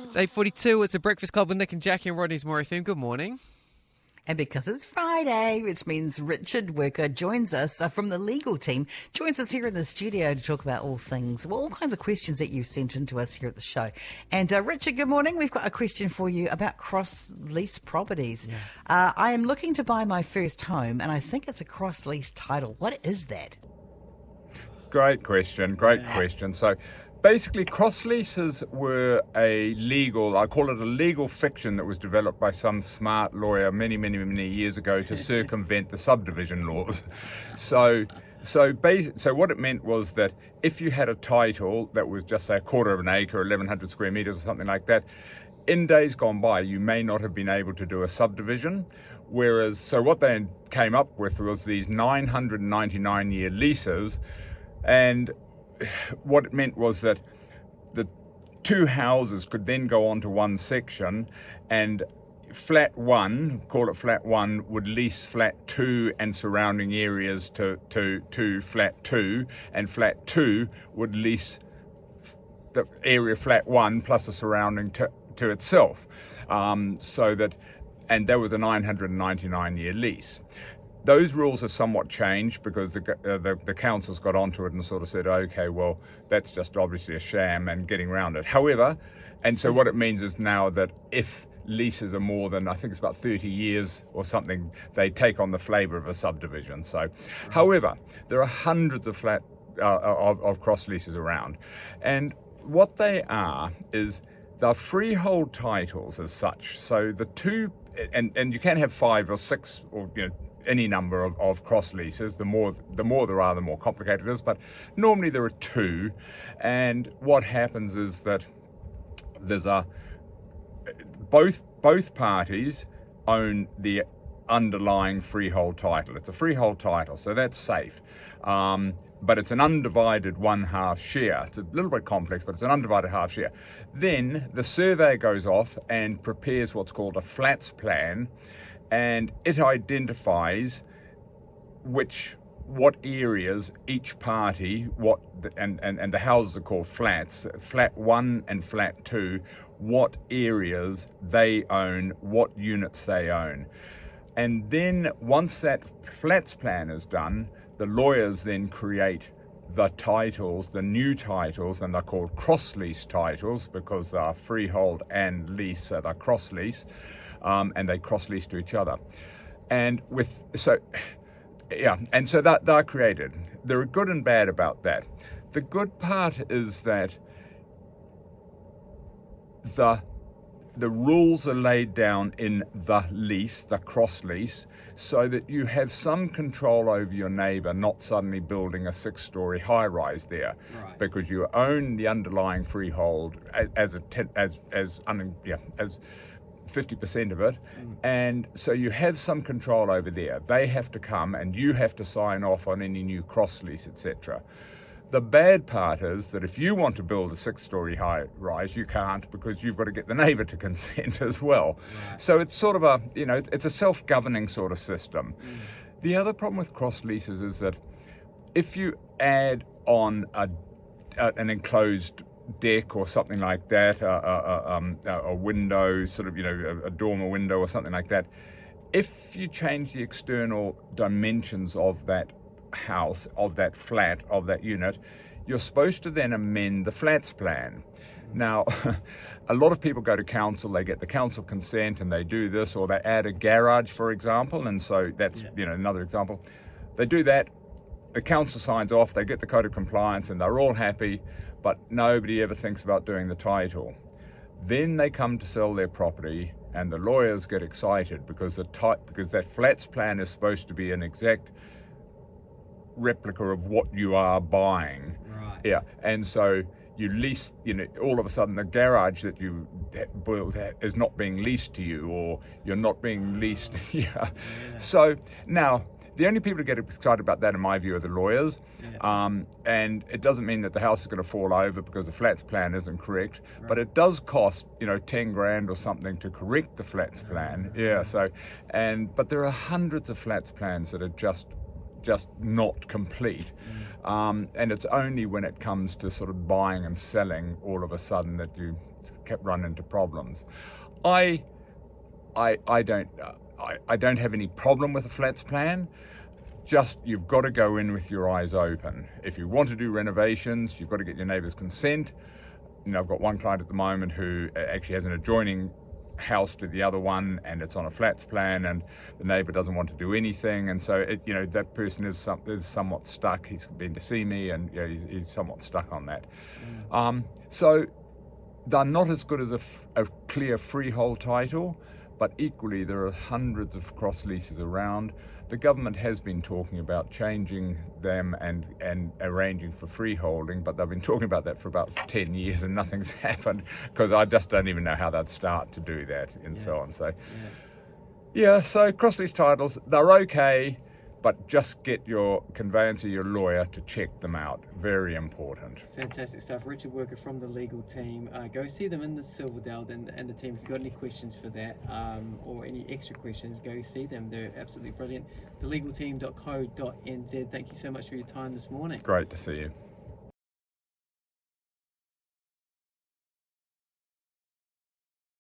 It's 8:42. It's a Breakfast Club with Nick and Jackie and Rodney's More FM. Good morning. And because it's Friday, which means Richard Worker joins us from the legal team, joins us here in the studio to talk about all things, well, all kinds of questions that you've sent in to us here at the show. And Richard, good morning. We've got a question for you about cross lease properties. Yeah. I am looking to buy my first home, and I think it's a cross lease title. What is that? Great question. So basically, cross leases were I call it a legal fiction that was developed by some smart lawyer many years ago to circumvent the subdivision laws. So what it meant was that if you had a title that was just, say, a quarter of an acre, 1,100 square meters or something like that, in days gone by, you may not have been able to do a subdivision. So what they came up with was these 999-year leases. And what it meant was that the two houses could then go on to one section, and flat one, call it flat one, would lease flat two and surrounding areas to flat two, and flat two would lease the area flat one plus the surrounding to itself. And that was a 999-year lease. Those rules have somewhat changed because the councils got onto it and sort of said, okay, well, that's just obviously a sham and getting around it. However, and so what it means is now that if leases are more than, I think it's about 30 years or something, they take on the flavour of a subdivision. So, however, there are hundreds of of cross leases around. And what they are is they're freehold titles as such. So the two, and you can have 5 or 6 or, any number of cross leases. The more there are, the more complicated it is. But normally there are 2, and what happens is that there's both parties own the underlying freehold title. It's a freehold title, so that's safe. But it's an undivided 1/2 share. It's a little bit complex, but it's an undivided half share. Then the surveyor goes off and prepares what's called a flats plan, and it identifies what areas each party, and the houses are called flats, flat 1 and flat 2, what areas they own, what units they own. And then once that flats plan is done, the lawyers then create the titles, the new titles, and they're called cross lease titles because they are freehold and lease, so they're cross lease. And they cross lease to each other, and so that they're created. There are good and bad about that. The good part is that the rules are laid down in the lease, the cross lease, so that you have some control over your neighbour not suddenly building a 6-story high-rise there, right, because you own the underlying freehold as 50% of it, and so you have some control over there. They have to come and you have to sign off on any new cross lease, etc. The bad part is that if you want to build a 6-story high rise, you can't, because you've got to get the neighbour to consent as well. Right. So it's sort of it's a self-governing sort of system. The other problem with cross leases is that if you add on an enclosed deck or something like that, a window, sort of, a dormer window or something like that, if you change the external dimensions of that house, of that flat, of that unit, you're supposed to then amend the flats plan. Now, a lot of people go to council, they get the council consent and they do this, or they add a garage, for example, and so that's another example. They do that, the council signs off, they get the code of compliance, and they're all happy, but nobody ever thinks about doing the title. Then they come to sell their property, and the lawyers get excited because that flats plan is supposed to be an exact replica of what you are buying. Right. Yeah, and so you lease, all of a sudden the garage that you built is not being leased to you, or you're not being leased. Yeah. So now, the only people who get excited about that, in my view, are the lawyers. Yeah. And it doesn't mean that the house is going to fall over because the flats plan isn't correct, right, but it does cost, $10,000 or something to correct the flats plan. Yeah. So, but there are hundreds of flats plans that are just not complete. And it's only when it comes to sort of buying and selling all of a sudden that you kept running into problems. I don't have any problem with a flats plan. Just you've got to go in with your eyes open. If you want to do renovations, you've got to get your neighbour's consent. I've got one client at the moment who actually has an adjoining house to the other one, and it's on a flats plan, and the neighbour doesn't want to do anything, and so that person is somewhat stuck. He's been to see me, and he's somewhat stuck on that. So they're not as good as a clear freehold title, but equally there are hundreds of cross leases around. The government has been talking about changing them and arranging for freeholding, but they've been talking about that for about 10 years and nothing's happened, because I just don't even know how they'd start to do that and so on. So so cross lease titles, they're okay, but just get your conveyancer, your lawyer, to check them out. Very important. Fantastic stuff. Richard Worker from the legal team. Go see them in the Silverdale and the team. If you've got any questions for that or any extra questions, go see them. They're absolutely brilliant. Thelegalteam.co.nz. Thank you so much for your time this morning. Great to see you.